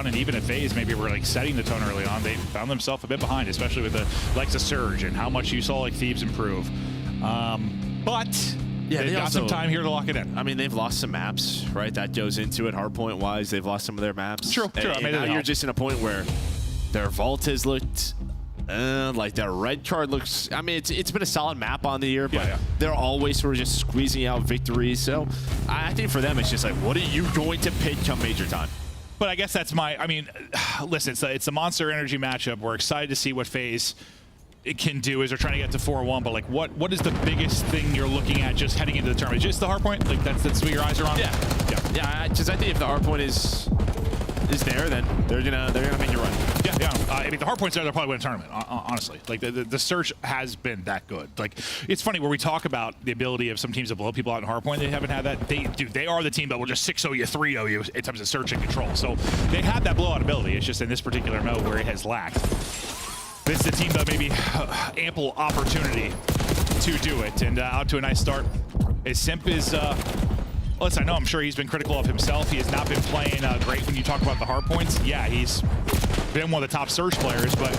and even if FaZe maybe were like setting the tone early on, they found themselves a bit behind, especially with the likes of Surge and how much you saw like Thieves improve. But yeah, they've got some time here to lock it in. I mean, they've lost some maps, right? That goes into it. Hardpoint wise, they've lost some of their maps. True. And now you're just in a point where their vault has looked like their red card looks. I mean, it's been a solid map on the year, but they're always sort of just squeezing out victories. So I think for them, it's just like, what are you going to pick come major time? But I guess that's I mean, listen, it's a Monster Energy matchup. We're excited to see what FaZe it can do as they're trying to get to 4-1. But like, what is the biggest thing you're looking at just heading into the tournament? Just the hardpoint? Like that's what your eyes are on? Yeah. Just I think if the hardpoint is there, then they're gonna make you run. Yeah. I mean, the hardpoint's there, they'll probably win a tournament. Honestly, like the search has been that good. Like, it's funny where we talk about the ability of some teams to blow people out in hardpoint. They haven't had that. They are the team that will just 6-0 you, 3-0 you in terms of search and control. So they had that blowout ability. It's just in this particular mode where it has lacked. This is a team that maybe ample opportunity to do it, and out to a nice start. As Simp is. Listen, I know I'm sure he's been critical of himself. He has not been playing great when you talk about the hard points. Yeah, he's been one of the top Surge players, but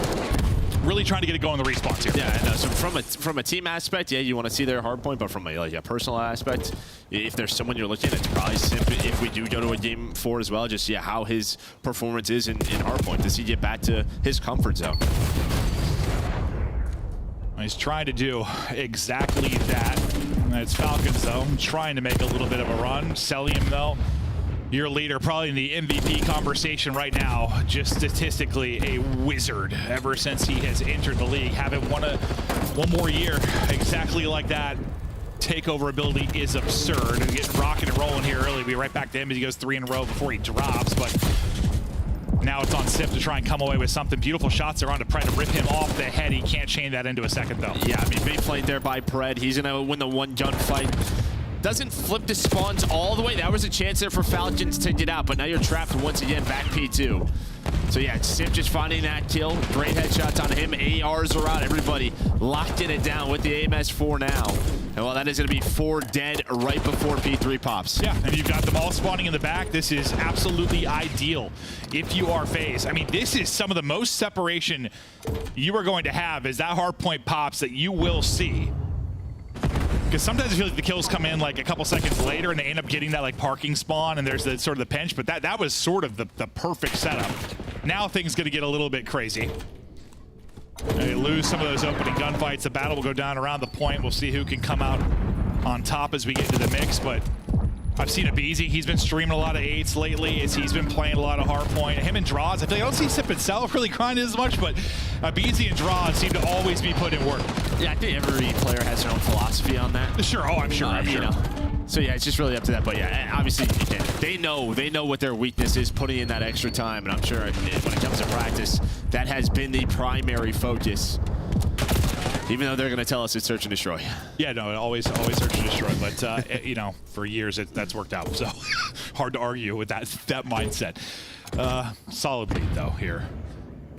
really trying to get it going in the respawns here. Yeah, I know. So from a team aspect, yeah, you want to see their hard point, but from a personal aspect, if there's someone you're looking at, it's probably Simp. If we do go to a game 4 as well, just how his performance is in hard point. Does he get back to his comfort zone? He's trying to do exactly that. It's Falcons, though, trying to make a little bit of a run. Celium, though, your leader, probably in the MVP conversation right now, just statistically a wizard ever since he has entered the league. Having one more year exactly like that. Takeover ability is absurd. And getting rocking and rolling here early. We'll be right back to him as he goes 3 in a row before he drops. But now it's on Sip to try and come away with something. Beautiful shots are on to Pred to rip him off the head. He can't chain that into a second, though. Yeah, I mean, big flank there by Pred. He's going to win the one gun fight. Doesn't flip the spawns all the way. That was a chance there for Falcons to get out, but now you're trapped once again, back P2. So yeah, Simp just finding that kill. Great headshots on him. ARs are out. Everybody locking it down with the AMS-4 now. And well, that is going to be 4 dead right before P3 pops. Yeah, and you've got them all spawning in the back. This is absolutely ideal if you are FaZe. I mean, this is some of the most separation you are going to have as that hard point pops that you will see. Because sometimes I feel like the kills come in like a couple seconds later and they end up getting that like parking spawn and there's the sort of the pinch, but that was sort of the perfect setup. Now things going to get a little bit crazy. They lose some of those opening gunfights. The battle will go down around the point. We'll see who can come out on top as we get into the mix, but I've seen Abizi. He's been streaming a lot of 8s lately as he's been playing a lot of hardpoint. Him and Draws, I feel like I don't see Sip itself really grinding as much, but Abizi and Draws seem to always be put in work. Yeah, I think every player has their own philosophy on that. Sure, I'm sure. You know. So yeah, it's just really up to that. But yeah, obviously they know what their weakness is, putting in that extra time, and I'm sure when it comes to practice, that has been the primary focus. Even though they're going to tell us it's search and destroy. Yeah, no, always search and destroy. But you know, for years that's worked out. So hard to argue with that mindset. Solid lead though here,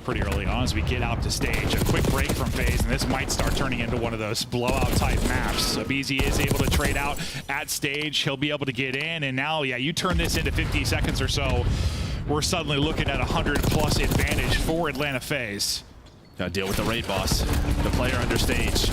pretty early on as we get out to stage. A quick break from FaZe, and this might start turning into one of those blowout type maps. Abizi is able to trade out at stage. He'll be able to get in, and now yeah, you turn this into 50 seconds or so. We're suddenly looking at 100+ advantage for Atlanta FaZe. Gotta deal with the raid boss, the player under stage.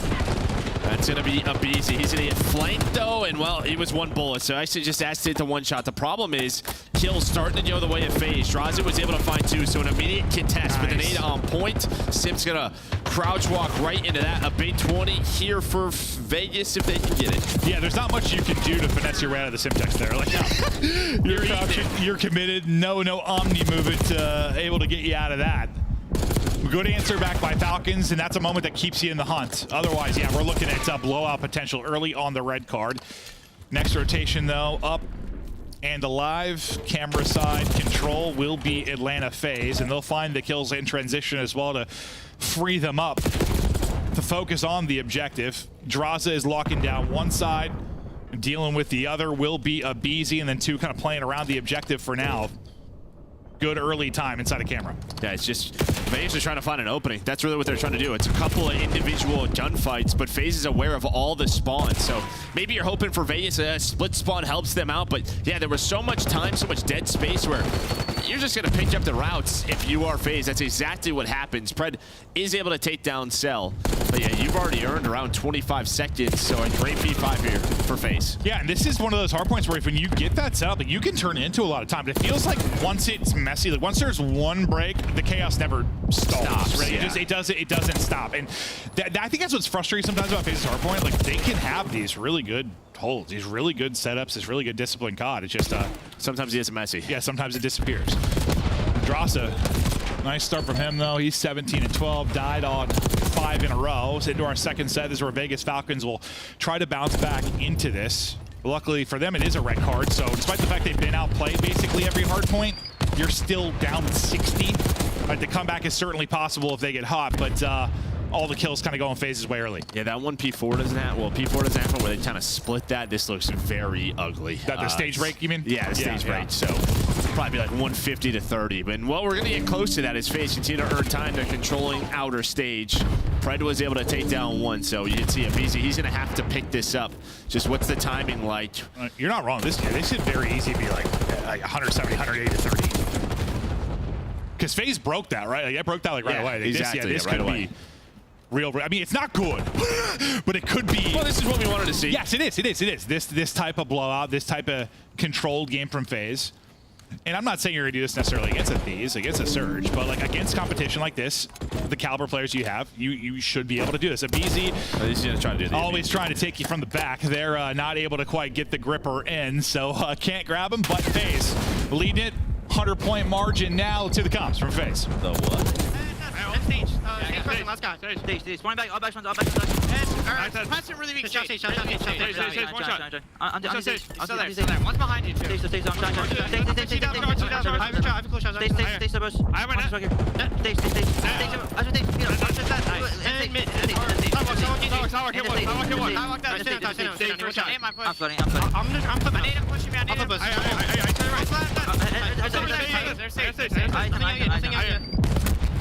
That's gonna be Abizi. He's gonna get flanked though, and well, he was 1 bullet, so I should just ask to hit the 1 shot. The problem is, kills starting to go the way of FaZe. Draza was able to find 2, so an immediate contest, but the nade on point. Simp's gonna crouch walk right into that. A big 20 here for Vegas if they can get it. Yeah, there's not much you can do to finesse your way out of the Simtex there. Like, no. You're crouching, you're committed. No Omni movement able to get you out of that. Good answer back by Falcons, and that's a moment that keeps you in the hunt. Otherwise, yeah, we're looking at blowout potential early on the red card. Next rotation, though, up and alive. Camera side control will be Atlanta FaZe, and they'll find the kills in transition as well to free them up to focus on the objective. Draza is locking down one side. Dealing with the other will be Abizi, and then 2 kind of playing around the objective for now. Good early time inside of camera. Yeah, it's just FaZe are trying to find an opening. That's really what they're trying to do. It's a couple of individual gunfights, but FaZe is aware of all the spawns. So maybe you're hoping for Vegas a split spawn helps them out, but yeah, there was so much time, so much dead space where you're just going to pick up the routes if you are FaZe. That's exactly what happens. Pred is able to take down Cell. But yeah, you've already earned around 25 seconds, so a great P5 here for FaZe. Yeah, and this is one of those hard points where when you get that set up, like, you can turn it into a lot of time. But it feels like once it's messy, like once there's one break, the chaos never stops. Right? Yeah. It doesn't stop. And I think that's what's frustrating sometimes about FaZe's hard point. Like, they can have these really good holds, these really good setups, this really good disciplined COD. It's just sometimes it is messy. Yeah, sometimes it disappears. Drasa, nice start from him though. He's 17 and 12, died on 5 in a row. So into our second set, this is where Vegas Falcons will try to bounce back into this. Luckily for them, it is a red card. So despite the fact they've been outplayed basically every hard point, you're still down 60. The comeback is certainly possible if they get hot, but all the kills kind of go in FaZe's way early. Yeah, that one P4 doesn't have, well, P4 doesn't have one where they kind of split that. This looks very ugly. That the stage break, you mean? Yeah, the stage break. So probably be like 150 to 30. But well, we're going to get close to that as FaZe continue to earn time. They're controlling outer stage. Pred was able to take down one, so you can see it easy. He's going to have to pick this up. Just what's the timing like? You're not wrong. This should very easy be like 170, 180 to 30. Because FaZe broke that, right? Like, I broke that like right away. Like, exactly. This right could away. be real. I mean, it's not good, but it could be. Well, this is what we wanted to see. Yes, it is. It is. It is. This type of blowout, this type of controlled game from FaZe. And I'm not saying you're gonna do this necessarily against a Thieves, against a Surge, but like against competition like this, the caliber players you have, you should be able to do this. A BZ, he's gonna try to do always trying to take you from the back. They're not able to quite get the gripper in, so can't grab him. But FaZe leading it, 100-point margin now to the comps from FaZe. The what? Stage. Stage person, last guy. Stage. One back, all back, all back. Pass really weak. Stage. One shot. On stage. One's behind you, too. Stage. I'm trying. Stage. I have a close shot. Stage. I have one. Stage. I'm flooding. I'm putting my nade. I'm pushing me. I'm pushing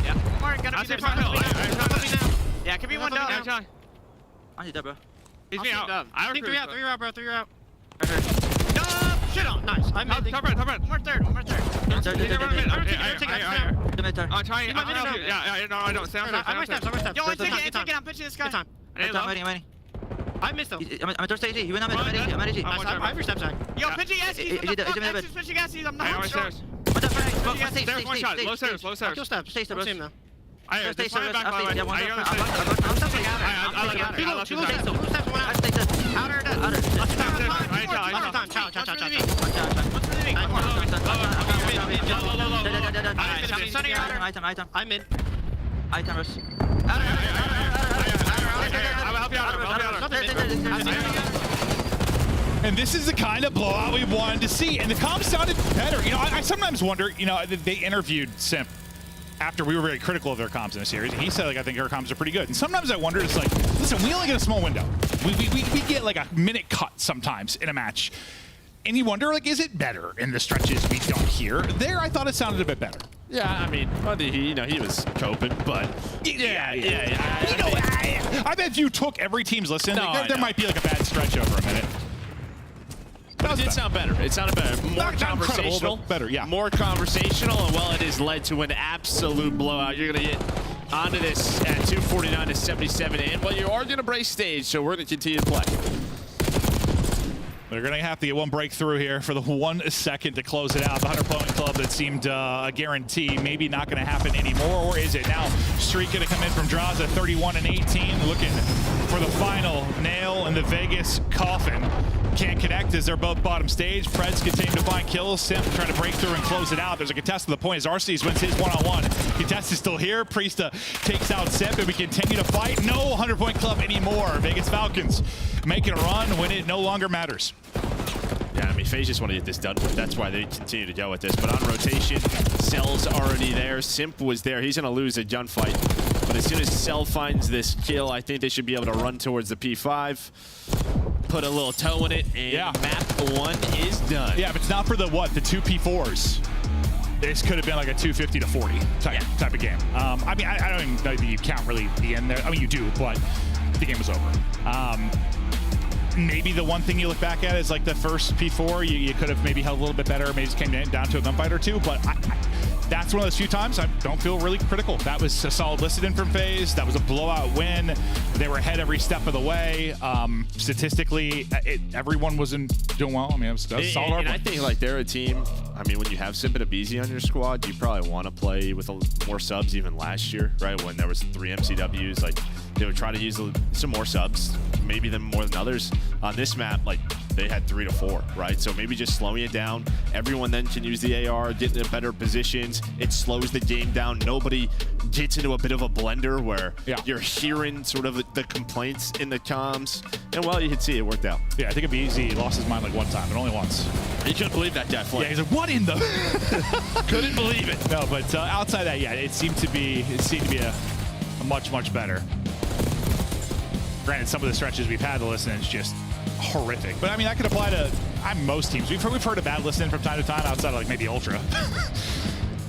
yeah, one more gonna be there. Yeah, it could be one down. I need that, bro. He's me out. I think 3 out, bro. 3 out. Shit on. Nice. I'm mid. Top right. One more third. I'm trying. Yeah, no, I don't. Stay on I might step. Yo, take it. I'm pitching this guy. I'm waiting. I missed him. I'm at third stage. He went up. I'm at AG. I have your step back. Yo, pitching S's. Pitching S's. I'm not sure. There's one shot. Low stairs. Kill step. Stay step. Same now. There's one back, by the way. I'm in. Item rush. I'll help you out. And this is the kind of blowout we wanted to see. And the comms sounded better. You know, I sometimes wonder, you know, they interviewed Simp after we were very critical of their comms in the series. And he said, like, I think our comms are pretty good. And sometimes I wonder, it's like, listen, we only get a small window. We get like a minute cut sometimes in a match. And you wonder, like, is it better in the stretches we don't hear? There, I thought it sounded a bit better. Yeah, I mean, he was coping, but yeah. You know, I bet if you took every team's listen, there might be like a bad stretch over a minute. It did sound better. It sounded better. More conversational. Better, yeah. More conversational, and well, it has led to an absolute blowout. You're going to get onto this at 249 to 77, and well, you are going to break stage, so we're going to continue to play. They're going to have to get one breakthrough here for the 1 second to close it out. The 100-point club that seemed a guarantee, maybe not going to happen anymore, or is it? Now, streak going to come in from Draza, 31 and 18, looking for the final nail in the Vegas coffin. Can't connect as they're both bottom stage. Preds continue to find kills. Simp trying to break through and close it out. There's a contest to the point as Arcees wins his one-on-one. Contest is still here. Priesta takes out Simp, and we continue to fight. No 100-point club anymore. Vegas Falcons making a run when it no longer matters. Yeah, I mean, FaZe just want to get this done with. That's why they continue to go with this. But on rotation, Cell's already there. Simp was there. He's going to lose a gunfight. But as soon as Cell finds this kill, I think they should be able to run towards the P5. Put a little toe in it, and map 1 is done. Yeah, if it's not for the 2 P4s, this could have been like a 250 to 40 type of game. I mean, I don't even know that you count really the end there. I mean, you do, but the game was over. maybe the one thing you look back at is like the first P4, you could have maybe held a little bit better, maybe just came down to a gunfight or two, but that's one of those few times I don't feel really critical. That was a solid listed in from FaZe. That was a blowout win. They were ahead every step of the way. Statistically, everyone wasn't doing well. I mean, it was a solid. And I think like they're a team. I mean, when you have Simp and Abizi on your squad, you probably want to play with more subs. Even last year, right when there was 3 MCWs, like they would try to use some more subs, maybe them more than others. On this map, like they had 3 to 4, right? So maybe just slowing it down. Everyone then can use the AR, get into better positions. It slows the game down. Nobody gets into a bit of a blender where you're hearing sort of the complaints in the comms. And well, you can see it worked out. Yeah, I think Abizi lost his mind like one time, but only once. He couldn't believe that death flame. Yeah, he's like, what in the? Couldn't believe it. No, but outside that, yeah, it seemed to be a much better. Granted, some of the stretches we've had to listen is just horrific. But I mean, that could apply to most teams. We've heard a bad listen from time to time outside of like maybe Ultra.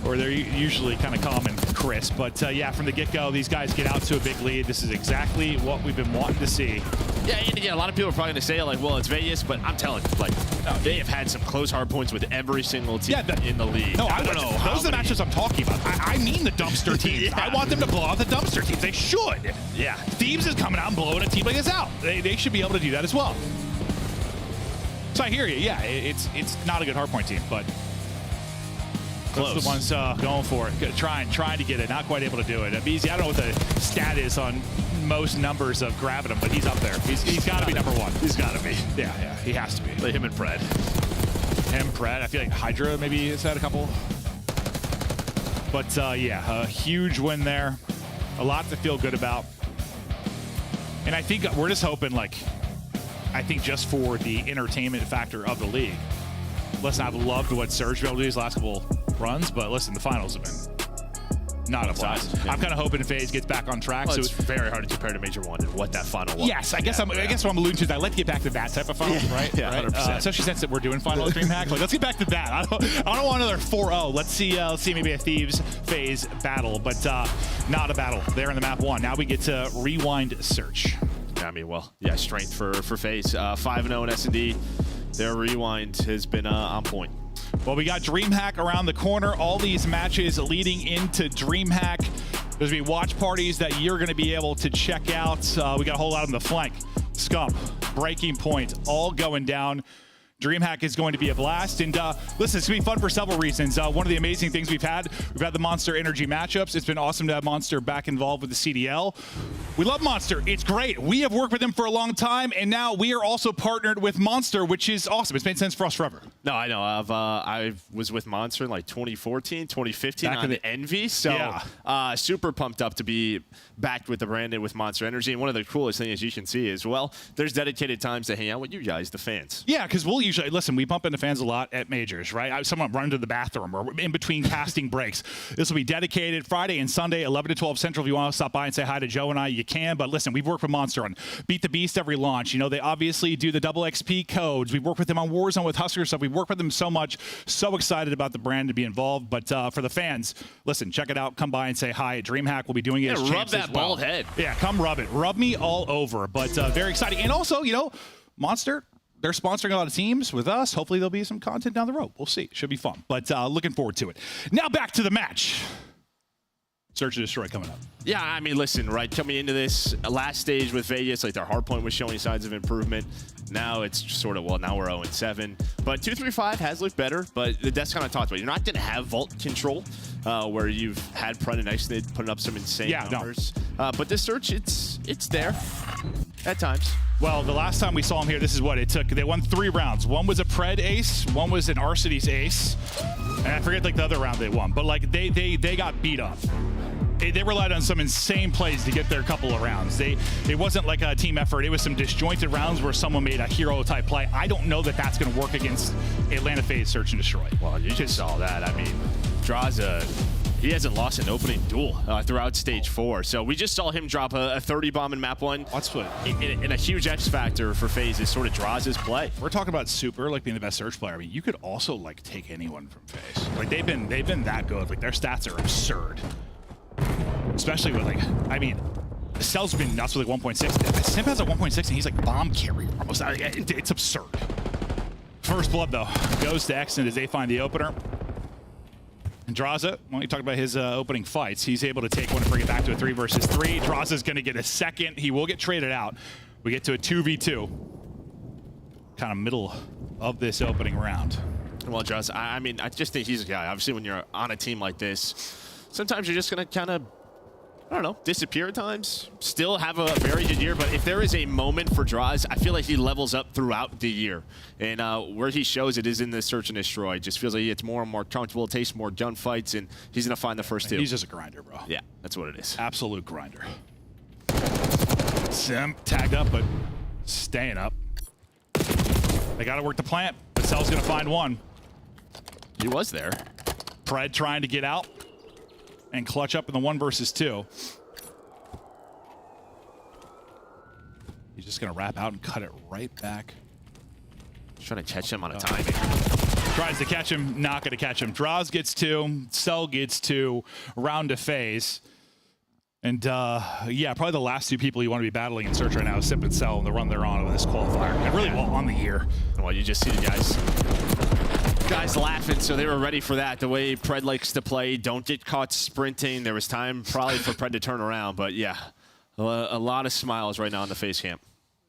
Or they're usually kind of calm and crisp. But yeah, from the get-go, these guys get out to a big lead. This is exactly what we've been wanting to see. Yeah, and again, a lot of people are probably going to say, like, well, it's Vegas, but I'm telling you, like, they have had some close hard points with every single team in the league. No, I don't know. Those are the matchups I'm talking about. I mean the dumpster teams. I want them to blow out the dumpster teams. They should. Yeah. Thieves is coming out and blowing a team like this out. They should be able to do that as well. So I hear you. Yeah, it's not a good Hardpoint team, but close. Those are the ones going for it, trying to get it, not quite able to do it. Abizi, I don't know what the stat is on most numbers of grabbing him, but he's up there. He's got to be number one. He's got to be. Yeah, he has to be. Like him and Pred. I feel like Hydra maybe has had a couple. But yeah, a huge win there. A lot to feel good about. And I think we're just hoping, like, I think just for the entertainment factor of the league. Listen, I've loved what Surge be able to do these last couple runs, but listen, the finals have been not a blast. Yeah. I'm kind of hoping FaZe gets back on track. Well, so it's very hard to compare to Major 1 and what that final was. Yes, I guess what I'm alluding to is I'd like to get back to that type of final, right? Yeah, 100%. Especially since that we're doing final DreamHack. Like, let's get back to that. I don't want another 4-0. Let's see maybe a Thieves FaZe battle, but not a battle. They're in the map 1. Now we get to rewind search. I mean, well, yeah, strength for FaZe. 5-0 in S&D. Their rewind has been on point. Well, we got DreamHack around the corner. All these matches leading into DreamHack. There's going to be watch parties that you're going to be able to check out. We got a whole lot on the flank. Scump, Breaking Point, all going down. DreamHack is going to be a blast. And listen, it's going to be fun for several reasons. One of the amazing things we've had the Monster Energy matchups. It's been awesome to have Monster back involved with the CDL. We love Monster. It's great. We have worked with them for a long time, and now we are also partnered with Monster, which is awesome. It's made sense for us forever. No, I know. I was with Monster in like 2014, 2015 back on the Envy. So yeah. Super pumped up to be backed with the branded with Monster Energy. And one of the coolest things you can see is, well, there's dedicated times to hang out with you guys, the fans. Yeah, because we'll usually, listen, we bump into fans a lot at majors, right? Someone run to the bathroom or in between casting breaks. This will be dedicated Friday and Sunday, 11 to 12 Central. If you want to stop by and say hi to Joe and I, you can. But listen, we've worked with Monster on Beat the Beast every launch. You know, they obviously do the double XP codes. We've worked with them on Warzone with Husker stuff. We've worked with them so much. So excited about the brand to be involved. But for the fans, listen, check it out. Come by and say hi at DreamHack. We'll be doing it as rub that bald head. Yeah, come rub it. Rub me all over. But very exciting. And also, you know, Monster, they're sponsoring a lot of teams with us. Hopefully there'll be some content down the road. We'll see. Should be fun. But looking forward to it. Now back to the match. Search and Destroy coming up. Yeah, I mean, listen, right, coming into this last stage with Vegas, like their hardpoint was showing signs of improvement. Now it's sort of, well, now we're 0-7. But 2-3-5 has looked better, but that's kind of talked about. You're not going to have vault control where you've had Pred and Ixnid putting up some insane numbers. No. But this search, it's there at times. Well, the last time we saw him here, this is what it took. They won 3 rounds. One was a Pred ace, one was an Arcides ace, and I forget like the other round they won. But like they got beat up. They relied on some insane plays to get their couple of rounds. It wasn't like a team effort. It was some disjointed rounds where someone made a hero-type play. I don't know that that's going to work against Atlanta FaZe Search and Destroy. Well, you just saw that. I mean, Draza, he hasn't lost an opening duel throughout Stage 4. So we just saw him drop a 30 bomb in Map 1. That's what. And a huge X factor for FaZe is sort of Draza's play. We're talking about Super, like being the best Search player. I mean, you could also like take anyone from FaZe. Like they've been that good. Like their stats are absurd. Especially with like, I mean, Cell's been nuts with like 1.6. Simp has a 1.6 and he's like bomb carrier almost. It's absurd. First blood though goes to Exton as they find the opener. And Draza, well, you talked about his opening fights. He's able to take one and bring it back to a 3 versus 3. Draza's going to get a second. He will get traded out. We get to a 2v2. Kind of middle of this opening round. Well, Draza, I mean, I just think he's a guy. Obviously, when you're on a team like this, sometimes you're just going to kind of, I don't know, disappear at times. Still have a very good year, but if there is a moment for Draza, I feel like he levels up throughout the year. And where he shows it is in the Search and Destroy. It just feels like he gets more and more comfortable, takes more gunfights, and he's going to find the first 2. He's just a grinder, bro. Yeah, that's what it is. Absolute grinder. Simp tagged up, but staying up. They got to work the plant, but Cell's going to find one. He was there. Pred trying to get out and clutch up in the 1 versus 2. He's just going to wrap out and cut it right back. He's trying to catch him on a timing. Tries to catch him, not going to catch him. Draws gets 2, Cell gets 2, round to phase. And yeah, probably the last 2 people you want to be battling in Search right now is Simp and Cell and the run they're on with this qualifier. And really well on the year. Well, you just see the guys laughing, so they were ready for that. The way Pred likes to play, don't get caught sprinting. There was time probably for Pred to turn around, but yeah, a lot of smiles right now in the face cam.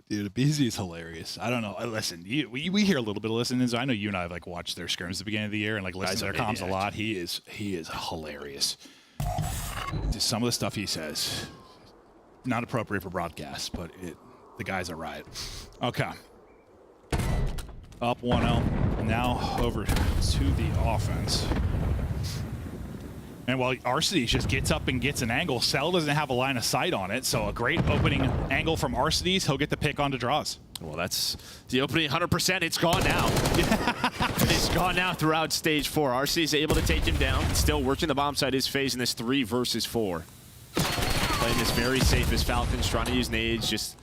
Dude, BZ is hilarious. I don't know. Listen, we hear a little bit of listening. I know you and I have like watched their scrims at the beginning of the year and like listened to their comms a lot. He is hilarious. Just some of the stuff he says, not appropriate for broadcast, but the guy's a riot. Okay. Up 1-0. Now over to the offense. And while Arcity just gets up and gets an angle, Cell doesn't have a line of sight on it, so a great opening angle from Arcity's. He'll get the pick onto Draws. Well, that's the opening 100%. It's gone now. It's gone now throughout stage 4. Arcity's able to take him down. Still working the bomb side, his phase in this 3 versus 4. Playing this very safe as Falcons, trying to use nades, just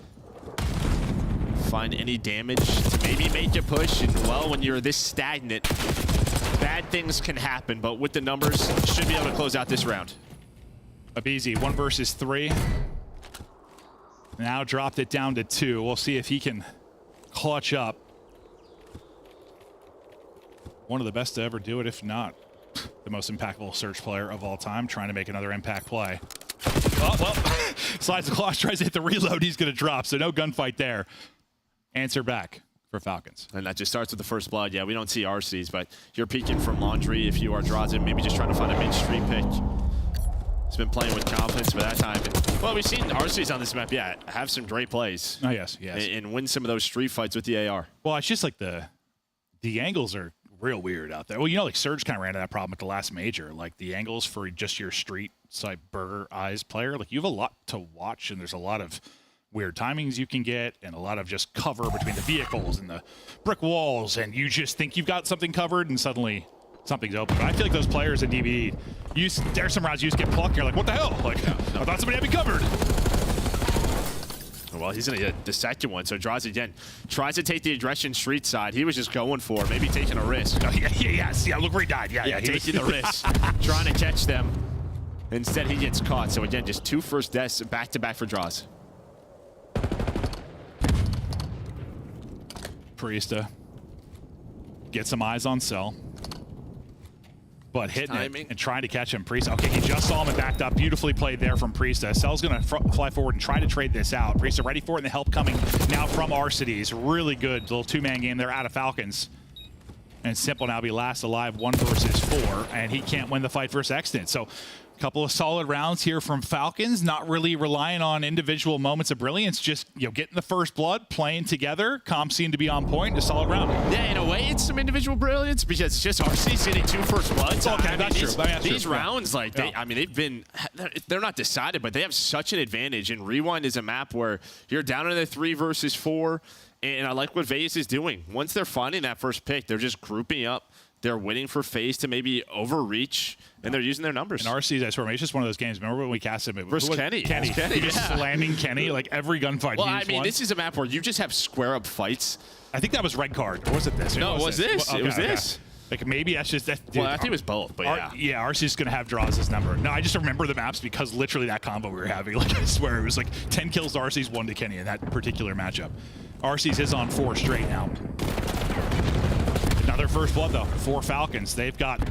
find any damage to maybe make a push. And well, when you're this stagnant, bad things can happen, but with the numbers, should be able to close out this round. Abizi, 1 versus 3. Now dropped it down to 2. We'll see if he can clutch up. One of the best to ever do it, if not the most impactful Search player of all time, trying to make another impact play. Oh, well, slides the claws, tries to hit the reload. He's going to drop, so no gunfight there. Answer back for Falcons. And that just starts with the first blood. Yeah, we don't see RCs, but you're peeking from Laundry if you are Drazen, maybe just trying to find a midstream pick. He's been playing with confidence by that time. And, well, we've seen RCs on this map, yeah, have some great plays. Oh, yes. And win some of those street fights with the AR. Well, it's just like the angles are real weird out there. Well, you know, like Surge kind of ran into that problem at the last major. Like the angles for just your street side burger eyes player, like you have a lot to watch, and there's a lot of weird timings you can get and a lot of just cover between the vehicles and the brick walls, and you just think you've got something covered and suddenly something's open. But I feel like those players in DBE, there's some rounds you just get plucked and you're like, what the hell? Like, I thought somebody had me covered. Well, he's going to get the second one, so Draws again. Tries to take the aggression street side. He was just going for it, maybe taking a risk. Oh, yeah, look where he died. Yeah, taking the risk, trying to catch them. Instead, he gets caught. So again, just 2 first deaths back-to-back for Draws. Priesta get some eyes on Cell, but hitting it and trying to catch him. Priesta, okay, he just saw him and backed up. Beautifully played there from Priesta. Cell's gonna fly forward and try to trade this out. Priesta ready for it, and the help coming now from Arcides. Really good little 2-man game there out of Falcons. And Simple now be last alive, 1 versus 4, and he can't win the fight versus Extant. So a couple of solid rounds here from Falcons, not really relying on individual moments of brilliance, just getting the first blood, playing together. Comms seem to be on point. A solid round. Yeah, in a way, it's some individual brilliance because it's just RC's hitting 2 first bloods. Okay, that's true. These rounds, like they're not decided, but they have such an advantage. And Rewind is a map where you're down in the 3 versus 4. And I like what Vegas is doing. Once they're finding that first pick, they're just grouping up. They're waiting for FaZe to maybe overreach, and they're using their numbers. And RC's, I swear, it's just one of those games. Remember when we cast him? Versus Kenny. Kenny. Just slamming Kenny, like every gunfight. Well, I mean, this is a map where you just have square-up fights. I think that was red card, or was it this? No, it was this. It was this. Like maybe that's just that. Dude, well, I think it was both, but yeah. Yeah, RC's gonna have Draws' number. No, I just remember the maps because literally that combo we were having. Like I swear, it was like 10 kills to RC's, 1 to Kenny in that particular matchup. RC's is on 4 straight now. Another first blood though. 4 Falcons. They've got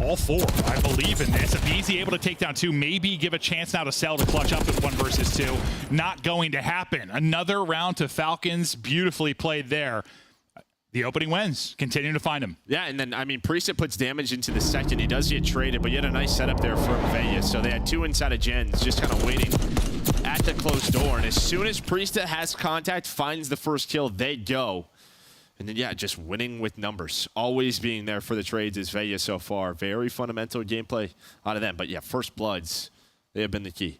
all 4. I believe in this. Easy able to take down 2. Maybe give a chance now to Cell to clutch up at 1 versus 2. Not going to happen. Another round to Falcons. Beautifully played there. The opening wins. Continuing to find him. Yeah, and then, I mean, Priestess puts damage into the second. He does get traded, but you had a nice setup there for Vegas. So they had 2 inside of Gens, just kind of waiting at the closed door. And as soon as Priestess has contact, finds the first kill, they go. And then, yeah, just winning with numbers. Always being there for the trades is Vegas so far. Very fundamental gameplay out of them. But, yeah, first bloods, they have been the key.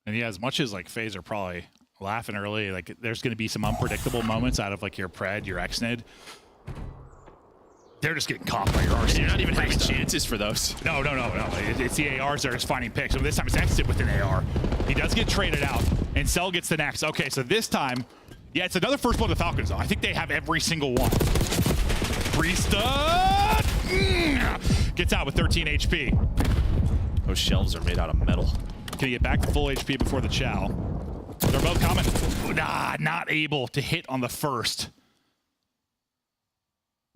And, yeah, as much as, like, FaZe are probably laughing early, like, there's going to be some unpredictable moments out of, like, your Pred, your Xnid. They're just getting caught by your RC. You're not even having chances for those. No. It's the ARs that are just finding picks. So this time it's Xnid with an AR. He does get traded out, and Cell gets the next. Okay, so this time, yeah, it's another first blood to Falcons, though. I think they have every single one. Priestess gets out with 13 HP. Those shelves are made out of metal. Can he get back to full HP before the Chow? They're both coming. Not able to hit on the first.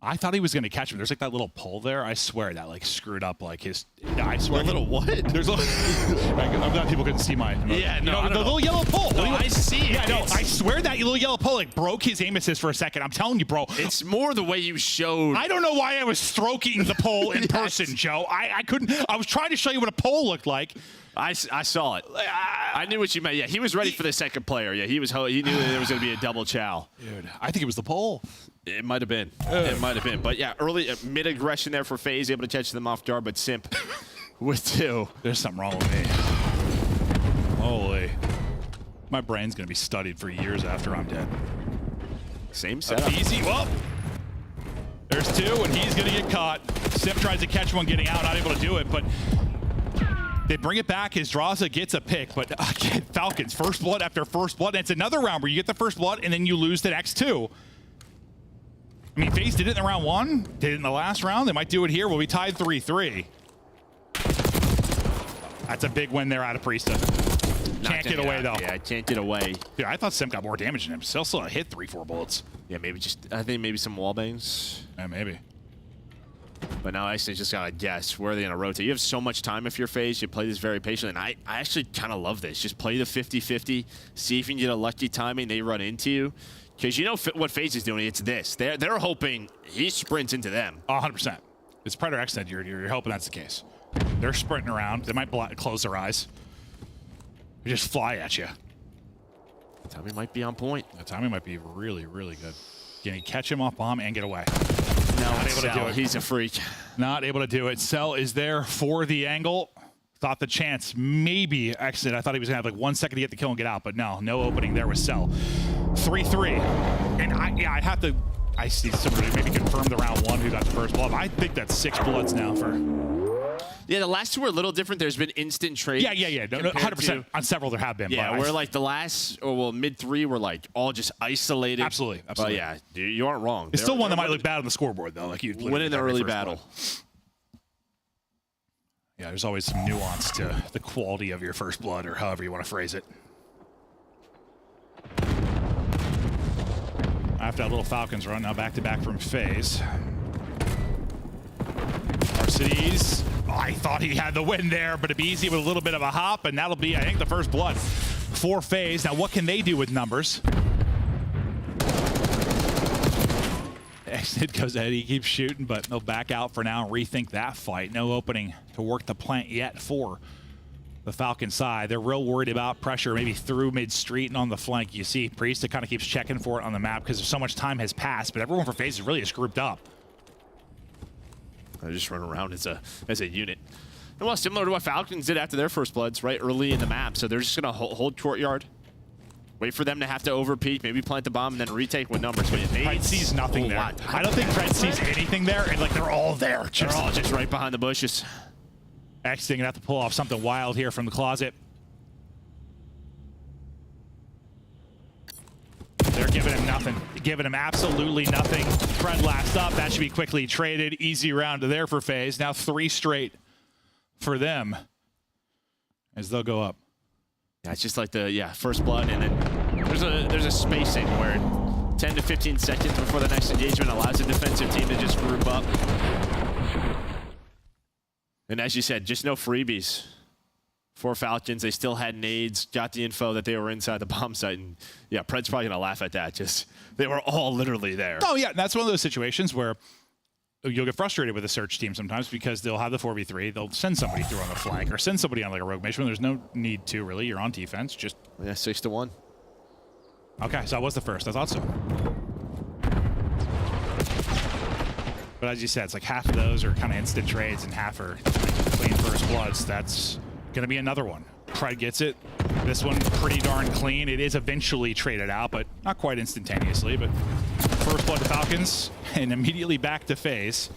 I thought he was going to catch him. There's like that little pull there. I swear that like screwed up like his. I swear. A little what? There's a little. I'm glad people couldn't see my. Yeah, no, the little yellow pull. No, I see it. Yeah, no, I swear that little yellow pull like broke his aim assist for a second. I'm telling you, bro. It's more the way you showed. I don't know why I was stroking the pole in person, Joe. I couldn't. I was trying to show you what a pole looked like. I saw it. I knew what you meant. Yeah, he was ready for the second player. Yeah, he knew there was going to be a double Chow. Dude, I think it was the pole. It might have been. It might have been. But yeah, early mid-aggression there for FaZe, able to catch them off guard, but Simp with 2. There's something wrong with me. Holy. My brain's going to be studied for years after I'm dead. Same setup. Easy. Well, there's 2, and he's going to get caught. Simp tries to catch one getting out, not able to do it, but they bring it back. His Draza gets a pick, but again, Falcons, first blood after first blood. And it's another round where you get the first blood, and then you lose the next 2. I mean, FaZe did it in round 1, did it in the last round. They might do it here. We'll be tied 3-3. That's a big win there out of Priesta. Can't get away, though. Yeah, can't get away. Dude, I thought Simp got more damage than him. Still hit 3-4 bullets. Yeah, I think maybe some wall bangs. Yeah, maybe. But now I just got to guess where are they going to rotate. You have so much time if you're FaZe. You play this very patiently. And I actually kind of love this. Just play the 50-50. See if you can get a lucky timing. They run into you. Because you know what FaZe is doing. It's this. They're hoping he sprints into them. 100%. It's Predator Xnid. You're hoping that's the case. They're sprinting around. They might close their eyes. They just fly at you. The timing might be on point. The timing might be really, really good. Can he catch him off bomb and get away? No, not able to do it. He's a freak. Not able to do it. Cell is there for the angle. Thought the chance maybe exit. I thought he was going to have like 1 second to get the kill and get out, but no opening there with Cell. 3-3. And I have to. I see somebody maybe confirm the round 1 who got the first blood. I think that's 6 bullets now for. Yeah, the last 2 were a little different. There's been instant trades. Yeah. No, 100%. On several there have been. Yeah, where like the last, mid 3 were like all just isolated. Absolutely. But yeah, you aren't wrong. It's still one that might look bad on the scoreboard though. Like you win in the early battle. Yeah, there's always some nuance to the quality of your first blood, or however you want to phrase it. After that little Falcons run, now back-to-back from FaZe. Arcides, I thought he had the win there, but it'd be easy with a little bit of a hop, and that'll be, I think, the first blood for FaZe. Now, what can they do with numbers? Xnid goes ahead, he keeps shooting, but they'll back out for now and rethink that fight. No opening to work the plant yet for the Falcon side. They're real worried about pressure, maybe through mid-street and on the flank. You see Priest kind of keeps checking for it on the map because so much time has passed, but everyone for FaZe is really just grouped up. They just run around as a unit. And well, similar to what Falcons did after their first bloods, right, early in the map. So they're just going to hold courtyard. Wait for them to have to overpeak, maybe plant the bomb, and then retake with numbers. But Pred sees nothing there. I don't think Pred sees anything there, and like they're all there. They're all just right behind the bushes. X-Thing gonna have to pull off something wild here from the closet. They're giving him nothing. Giving him absolutely nothing. Fred last up. That should be quickly traded. Easy round to there for FaZe. Now 3 straight for them as they'll go up. Yeah, it's just like the first blood, and then there's a spacing where 10 to 15 seconds before the next engagement allows the defensive team to just group up. And as you said, just no freebies for Falcons. They still had nades, got the info that they were inside the bomb site, and yeah, Pred's probably gonna laugh at that. Just they were all literally there. Oh yeah, that's one of those situations where you'll get frustrated with a search team sometimes because they'll have the 4v3, they'll send somebody through on the flank or send somebody on like a rogue mission when there's no need to really. You're on defense, just 6-1. Okay, so that was the first. I thought so. But as you said, it's like half of those are kind of instant trades and half are clean first bloods. That's going to be another one. Pred gets it. This one pretty darn clean. It is eventually traded out, but not quite instantaneously. But first blood to Falcons and immediately back to FaZe.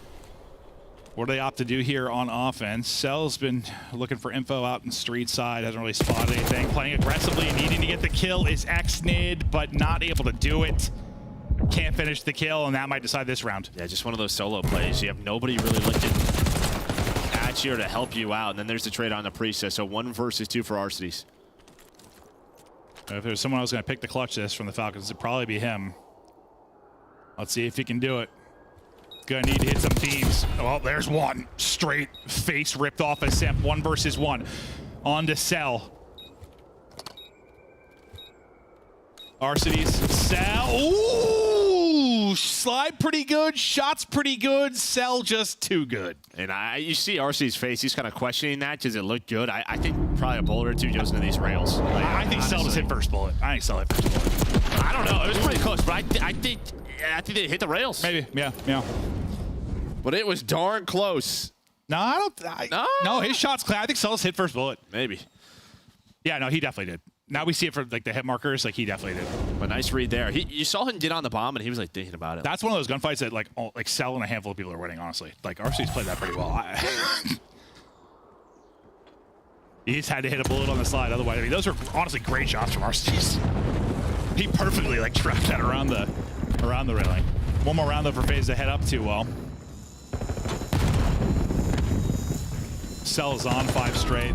What do they opt to do here on offense? Cell's been looking for info out in street side, hasn't really spotted anything. Playing aggressively, needing to get the kill is Xnid, but not able to do it. Can't finish the kill, and that might decide this round. Yeah, just one of those solo plays. You have nobody really looking at you to help you out, and then there's the trade on the Priestess. So 1 versus 2 for Arcides. If there's someone else going to pick the clutch this from the Falcons, it'd probably be him. Let's see if he can do it. Gonna need to hit some themes. Oh, there's one. Straight face ripped off a Semp. 1 versus 1. On to Cell. Arcides, Cell. Ooh! Slide pretty good. Shots pretty good. Cell just too good. And you see Arcides' face. He's kind of questioning that. Does it look good? I think probably a bullet or two goes into these rails. Like, I think Cell just hit first bullet. I think Cell hit first bullet. I don't know. It was pretty close, but I think they hit the rails. Maybe. Yeah. But it was darn close. No, I don't. No, his shot's clear. I think Cell's hit first bullet. Maybe. Yeah, no, he definitely did. Now we see it for like the hit markers. Like he definitely did. But nice read there. You saw him get on the bomb, and he was like thinking about it. That's one of those gunfights that like Cell and a handful of people are winning. Honestly, like Arcides played that pretty well. He just had to hit a bullet on the slide. Otherwise, I mean, those are honestly great shots from Arcides. He perfectly like trapped that around the railing. One more round though for FaZe to head up to. Well, Cell is on 5 straight.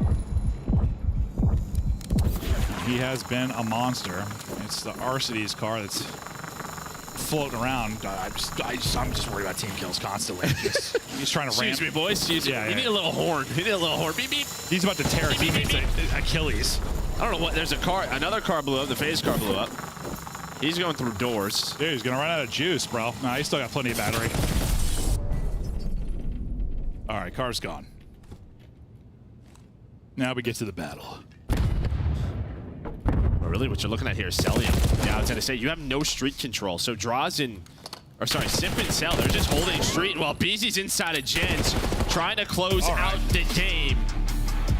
He has been a monster. It's the Arcides car that's floating around. I'm just worried about team kills constantly. He's trying to ramp. Excuse me, boys. Excuse me. You need a little horn. You need a little horn. Beep, beep. He's about to tear his teammates Achilles. I don't know what. There's a car. Another car blew up. The FaZe car blew up. He's going through doors. Dude, he's going to run out of juice, bro. Nah, he's still got plenty of battery. All right, car's gone. Now we get to the battle. Really, what you're looking at here is Cellium. Yeah, I was going to say, you have no street control. So Simp and Cell, they're just holding street while BZ's inside of Gens, trying to close out the game.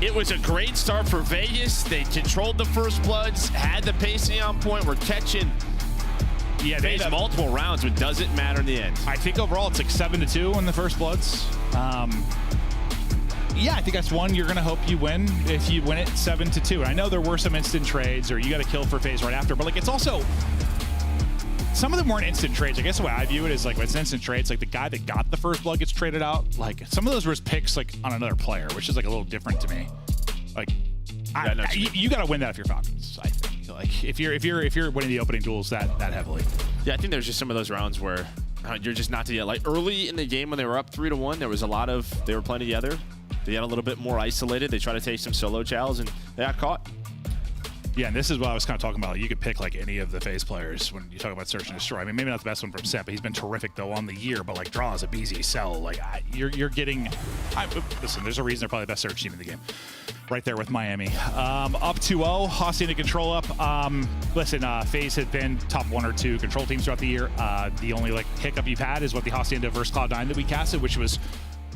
It was a great start for Vegas. They controlled the first bloods, had the pacing on point, were catching FaZe multiple rounds, but doesn't matter in the end. I think overall it's like 7-2 in the first bloods. Yeah, I think that's one you're going to hope you win if you win it 7-2. And I know there were some instant trades or you got to kill for FaZe right after, but like it's also some of them weren't instant trades. I guess the way I view it is like when it's instant trades, like the guy that got the first blood gets traded out. Like some of those were picks like on another player, which is like a little different to me. Like you got to win that if you're Falcons. I think like if you're winning the opening duels that heavily. Yeah, I think there's just some of those rounds where you're just not to get like early in the game when they were up 3-1. There was a lot of they were playing together. They got a little bit more isolated. They tried to take some solo chows, and they got caught. Yeah, and this is what I was kind of talking about. You could pick like any of the FaZe players when you talk about search and destroy. I mean, maybe not the best one from Semp, but he's been terrific though on the year. But like draws a BZ Cell, like you're getting. Listen, there's a reason they're probably the best search team in the game, right there with Miami. Up 2-0, Hacienda control up. Listen, FaZe has been top 1 or 2 control teams throughout the year. The only like hiccup you've had is what the Hacienda versus Cloud9 that we casted, which was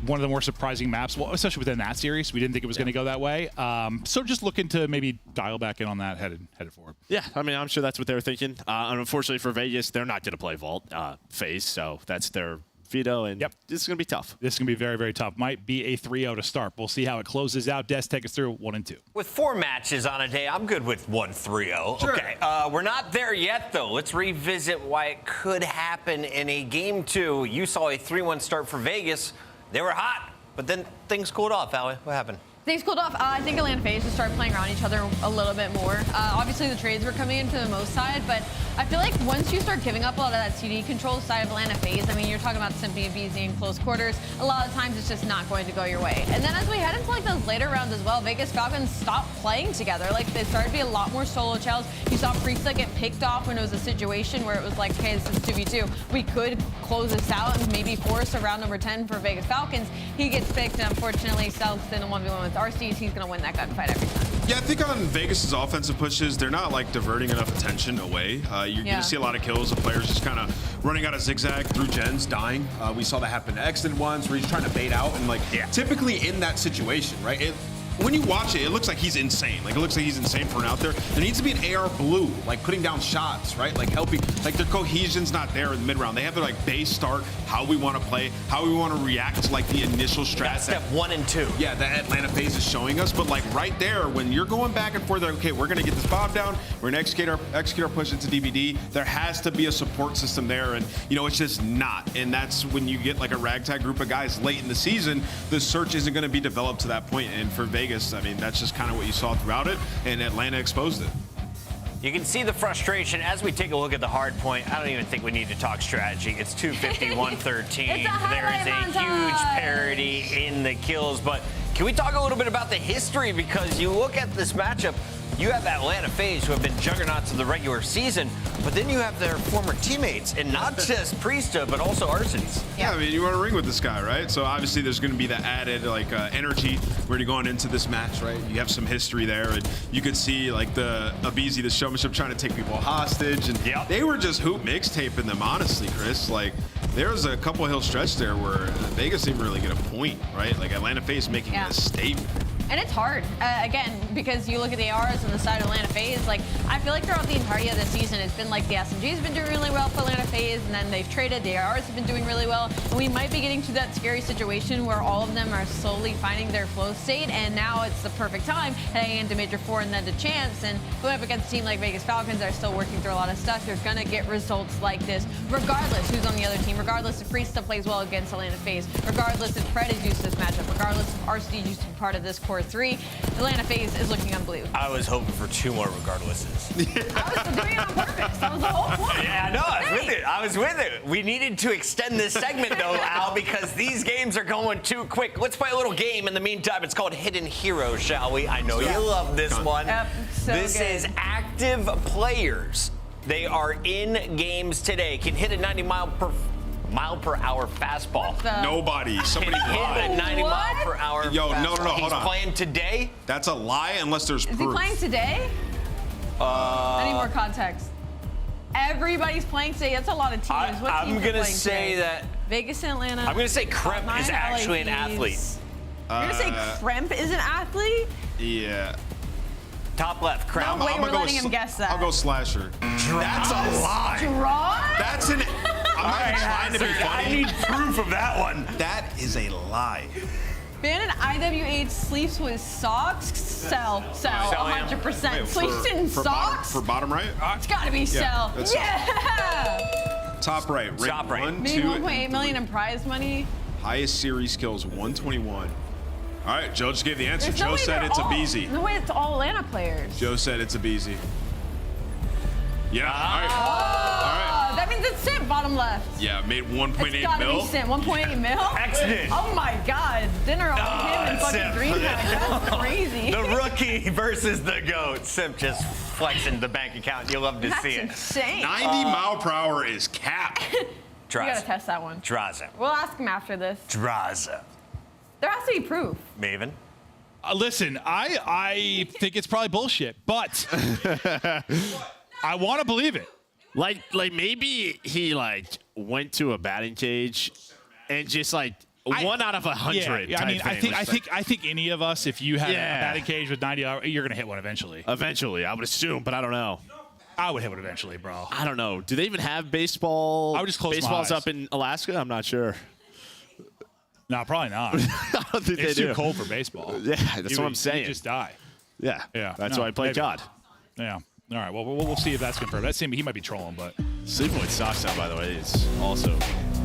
one of the more surprising maps, well, especially within that series. We didn't think it was going to go that way. So just looking to maybe dial back in on that headed forward. Yeah, I mean, I'm sure that's what they're thinking. And unfortunately for Vegas, they're not going to play Vault FaZe, so that's their Vito, and this is going to be tough. This is going to be very, very tough. Might be a 3-0 to start. We'll see how it closes out. Des, take us through 1 and 2. With 4 matches on a day, I'm good with 1-3-0. Sure. Okay, we're not there yet, though. Let's revisit why it could happen in a Game 2. You saw a 3-1 start for Vegas. They were hot, but then things cooled off, Allie. What happened? Things cooled off. I think Atlanta FaZe just started playing around each other a little bit more. Obviously, the trades were coming in for the most side, but I feel like once you start giving up a lot of that CD control side of Atlanta FaZe, I mean, you're talking about Simpy and BZ in close quarters. A lot of times, it's just not going to go your way. And then as we head into like those later rounds as well, Vegas Falcons stopped playing together. Like they started to be a lot more solo chows. You saw Priestahh get picked off when it was a situation where it was like, okay, this is 2v2. We could close this out and maybe force a round number 10 for Vegas Falcons. He gets picked, and unfortunately, Selks in a 1v1 with RCs. He's going to win that gunfight every time. Yeah, I think on Vegas's offensive pushes, they're not like diverting enough attention away. You're going to see a lot of kills of players just kind of running out of zigzag through gens, dying. We saw that happen to Exton once, where he's trying to bait out, and like typically in that situation, right? When you watch it, it looks like he's insane. Like, it looks like he's insane for an out there. There needs to be an AR blue, like putting down shots, right? Like helping, like their cohesion's not there in the mid round. They have their like base start, how we want to play, how we want to react to like the initial strat. That's step 1 and 2. Yeah, that Atlanta FaZe is showing us. But like right there, when you're going back and forth, okay, we're going to get this bomb down. We're going to execute our push into DBD. There has to be a support system there. And, you know, it's just not. And that's when you get like a ragtag group of guys late in the season, the search isn't going to be developed to that point. And for Vegas, I mean, that's just kind of what you saw throughout it, and Atlanta exposed it. You can see the frustration as we take a look at the hard point. I don't even think we need to talk strategy. It's 250, 113. There is a huge parity in the kills, but can we talk a little bit about the history? Because you look at this matchup, you have Atlanta FaZe, who have been juggernauts of the regular season, but then you have their former teammates, and not just Priestahh, but also Arsenes. Yeah, I mean, you want to ring with this guy, right? So obviously there's going to be the added like energy when you're going into this match, right? You have some history there, and you could see like the Abizi, the showmanship, trying to take people hostage, and they were just hoop mixtaping them, honestly, Chris. Like, there was a couple hill stretch there where Vegas didn't really get a point, right? Like Atlanta FaZe making a statement. And it's hard, again, because you look at the ARs on the side of Atlanta FaZe, like, I feel like throughout the entirety of the season, it's been like the SMG's been doing really well for Atlanta FaZe, and then they've traded, the ARs have been doing really well, and we might be getting to that scary situation where all of them are slowly finding their flow state, and now it's the perfect time, heading into Major 4 and then to Chance, and going up against a team like Vegas Falcons that are still working through a lot of stuff, you're gonna get results like this, regardless who's on the other team, regardless if Priestahh plays well against Atlanta FaZe, regardless if Pred is used to this matchup, regardless if RCD used to be part of this core 3, Atlanta FaZe is looking unbelievable. I was hoping for 2 more regardlesses. I was doing it on purpose. That was the whole point. Yeah, no, I was with it. I was with it. We needed to extend this segment, though, Al, because these games are going too quick. Let's play a little game in the meantime. It's called Hidden Hero, shall we? I know you love this one. Yep, so this good. is active players. They are in games today. Can hit a 90 mile per hour fastball. Nobody. Somebody Hit lied. a 90 mile per hour Yo, fastball. no, hold He's on. playing today. That's a lie unless there's Is proof. he playing today? I need more context. Everybody's playing today. That's a lot of teams. What I'm teams are going to playing say today? that. Vegas and Atlanta. I'm going to say Kremp Cloud9, is actually an LA athlete. Thieves. You're going to say Kremp is an athlete? Yeah. Top left, Kremp. No way, we're letting him guess that. I'll go Slasher. That's a lie. Draw? That's an. I'm not trying to be funny. I need proof of that one. That is a lie. Ban and IWH sleeps with socks? Sell, 100%. Sleeps in socks? For bottom right? It's gotta be sell. that's Yeah! Top right. Rank Top right. 1, Maybe 2, 1.8 million in prize money. highest series kills, 121. All right, Joe just gave the answer. There's no Joe way said they're it's a all- BZ. No way it's all Atlanta players. Joe said it's a BZ. Yeah, all right. That means it's Simp, bottom left. Yeah, made It's 1.8 gotta mil. be Simp. 1.8 mil? Accident. Oh my God. Dinner on him and fucking Simp. DreamHack. That's crazy. The rookie versus the GOAT. Simp just flexing the bank account. You'll love to That's see it. insane. 90 mile per hour is cap. You gotta Draza. test that one. Draza. We'll ask him after this. Draza. There has to be proof. Maven. Listen, I think it's probably bullshit, but I want to believe it. Like maybe he like went to a batting cage and just like 1 out of 100. Yeah, I mean, type thing. I think any of us, if you had Yeah. a batting cage with 90, you're gonna hit one eventually. Eventually, I would assume, but I don't know. I would hit it eventually, bro. I don't know. Do they even have baseball? I would just close my Baseball's eyes. up in Alaska? I'm not sure. No, probably not. I don't think It's they too do. cold for baseball. Yeah, that's what I'm saying. You just die. Yeah, Yeah, That's no, why I play maybe. COD. Yeah. All right. Well, we'll see if that's confirmed. That seemed he might be trolling, but Sleeping with socks on, by the way, is also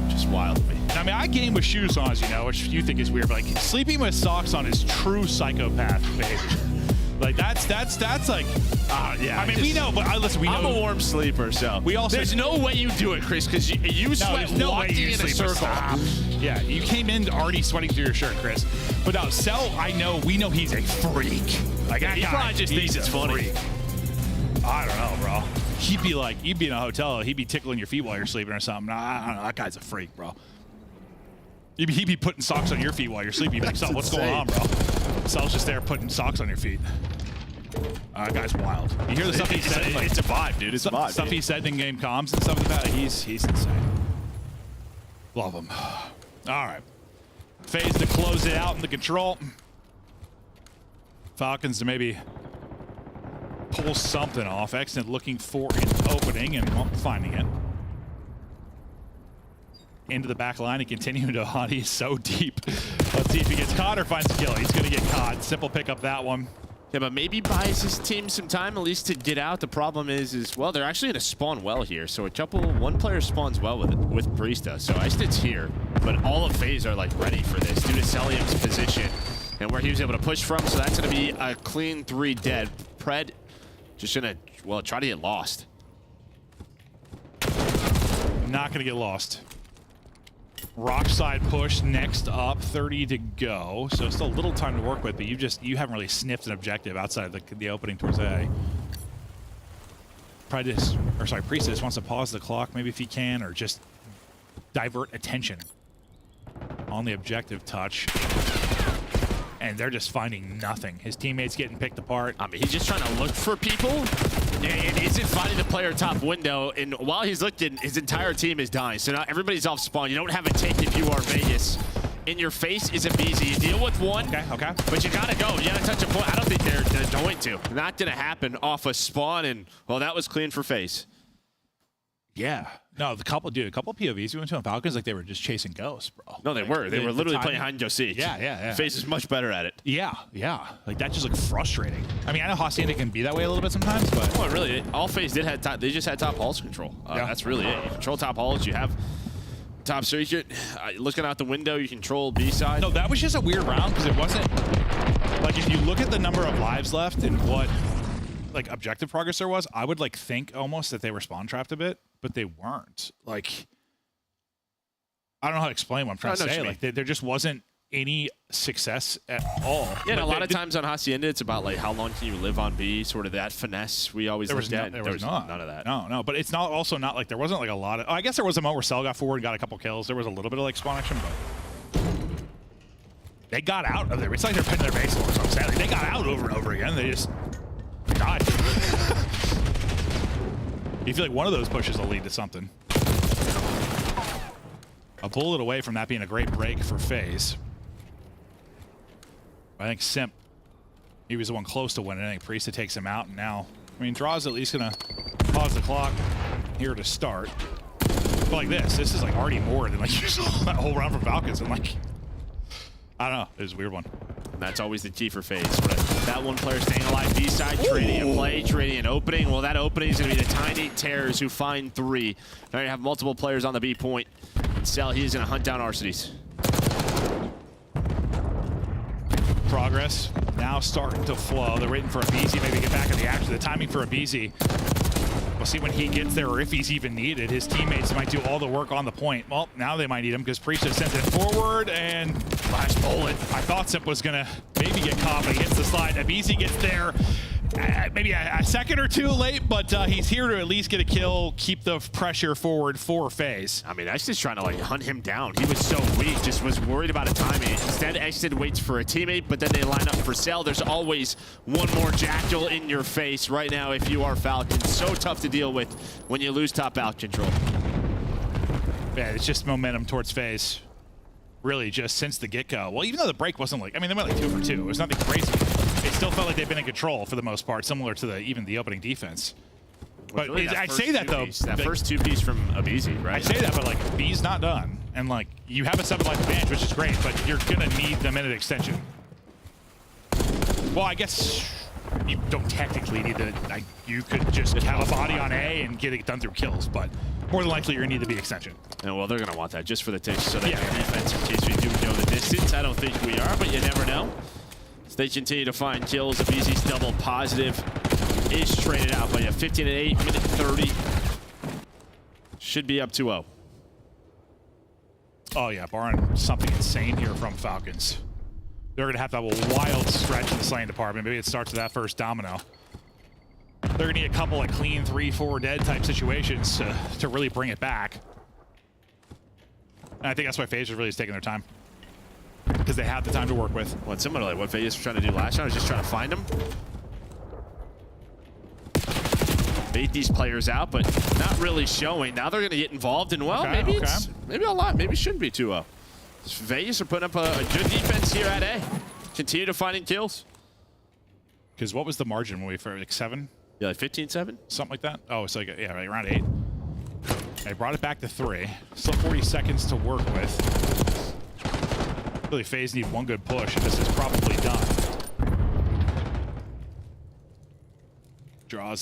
just wild to me. I mean, I game with shoes on, as you know, which you think is weird. But like sleeping with socks on is true psychopath behavior. Like that's like. Yeah. I mean, we know, but listen, we know. I'm a warm sleeper, so We also- there's no way you do it, Chris, because you sweat there's no way walking you in a sleep with circle. socks. Yeah, you came in already sweating through your shirt, Chris. But now, Cell, we know he's a freak. Like He probably just thinks it's funny. Freak. I don't know, bro. He'd be in a hotel, he'd be tickling your feet while you're sleeping or something. I don't know, that guy's a freak, bro. He'd be putting socks on your feet while you're sleeping. You'd be like, Cell, what's going on, bro? Cell's just there putting socks on your feet. That guy's wild. You hear the stuff he said? It's a vibe, dude. It's a vibe. Stuff he said in game comms and stuff like that. He's insane. Love him. All right. FaZe to close it out in the control. Falcons to maybe pull something off. Extant looking for an opening and finding it. Into the back line and continuing to hunt. He's so deep. Let's see if he gets caught or finds a kill. He's going to get caught. Simple pick up that one. Yeah, but maybe buys his team some time at least to get out. The problem is well, they're actually going to spawn well here. So one player spawns well with Priesta. So Icedit's here, but all of FaZe are like ready for this due to Celium's position and where he was able to push from. So that's going to be a clean 3 dead. Pred just going to, try to get lost. Not going to get lost. Rock side push next up, 30 to go. So still a little time to work with, but you haven't really sniffed an objective outside of the opening towards A. Priestess wants to pause the clock, maybe if he can, or just divert attention on the objective touch. And they're just finding nothing. His teammates getting picked apart. I mean, he's just trying to look for people and isn't finding the player top window. And while he's looking, his entire team is dying. So now everybody's off spawn. You don't have a take if you are Vegas. In your face is a BZ. You deal with one, Okay. but you gotta go. You gotta touch a point. I don't think they're going to. Not gonna happen off a spawn. And well, that was clean for FaZe. Yeah. No, a couple of POVs we went to on Falcons, like they were just chasing ghosts, bro. No, they were. They were literally playing hide and go seek. Yeah. FaZe is much better at it. Yeah. Like that just looked frustrating. I mean, I know Hacienda can be that way a little bit sometimes, but Well, really, all FaZe did have top. They just had top halls control. Yeah. That's really it. You control top halls. You have top circuit. Looking out the window, you control B side. no, that was just a weird round because it wasn't like if you look at the number of lives left and what like objective progress there was, I would like think almost that they were spawn trapped a bit, but they weren't. Like I don't know how to explain what I'm trying to say. Like there just wasn't any success at all. Yeah, and But a lot of times on Hacienda, it's about like how long can you live on B, sort of that finesse we always there was looked at. there was not none of that. No, but it's not also not like there wasn't like a lot of. I guess there was a moment where Cell got forward and got a couple kills. There was a little bit of like spawn action, but they got out of there. It's like they're pinning their base. That's what I'm saying. Like, they got out over and over again. They just died. You feel like one of those pushes will lead to something. A bullet away from that being a great break for FaZe. I think Simp, he was the one close to winning. I think Priesta takes him out, and now, I mean, Draw's at least gonna pause the clock here to start. But like this is like already more than like you saw that whole round from Falcons, and like, I don't know, it was a weird one. And that's always the key for FaZe. But that one player staying alive B side, trading a play, trading an opening. Well, that opening is gonna be the tiny Terrors who find 3. Now you have multiple players on the B point. Cell, he's gonna hunt down Arcides. Progress now starting to flow. They're waiting for a BZ maybe to get back in the action. The timing for a BZ. We'll see when he gets there or if he's even needed. His teammates might do all the work on the point. Well, now they might need him because Priesta sends it forward and flash bullet. I thought Simp was gonna maybe get caught, but he hits the slide. A BZ gets there maybe a second or two late, but he's here to at least get a kill, keep the pressure forward for FaZe. I mean, Exted's trying to like hunt him down. He was so weak, just was worried about a timing. Instead, Exted waits for a teammate, but then they line up for Cell. There's always one more Jackal in your face right now if you are Falcon. So tough to deal with when you lose top out control. Yeah, it's just momentum towards FaZe. Really, just since the get-go. Well, even though the break wasn't like, I mean, they went like 2 for 2. It was nothing crazy. It still felt like they've been in control for the most part, similar to even the opening defense. But I say that though. That first two-piece from Abizi, right? I say that, but like B's not done, and like you have a 7-life advantage, which is great, but you're gonna need the minute extension. Well, I guess you don't technically need to. Like, you could just have a body on A and get it done through kills, but more than likely you're gonna need the B extension. And well, they're gonna want that just for the takes, so they have defense in case we do know the distance. I don't think we are, but you never know. As they continue to find kills, Abizi's double positive is traded out, but yeah, 15 and 8, minute 30. Should be up 2-0. Oh yeah, barring something insane here from Falcons. They're going to have a wild stretch in the slaying department. Maybe it starts with that first domino. They're going to need a couple of clean 3-4 dead type situations to really bring it back. And I think that's why FaZe really is taking their time. Because they have the time to work with. Well, it's similar to like what FaZe was trying to do last time. I was just trying to find them. Bait these players out, but not really showing. Now they're going to get involved in, well, maybe it's maybe a lot. Maybe it shouldn't be 2-0. Vegas are putting up a good defense here at A. Continue to finding kills. Because what was the margin when we for like 7? Yeah, like 15-7? Something like that? Oh, it's like, yeah, right around 8. They brought it back to 3. Still 40 seconds to work with. Really, FaZe need one good push, and this is probably done. Draws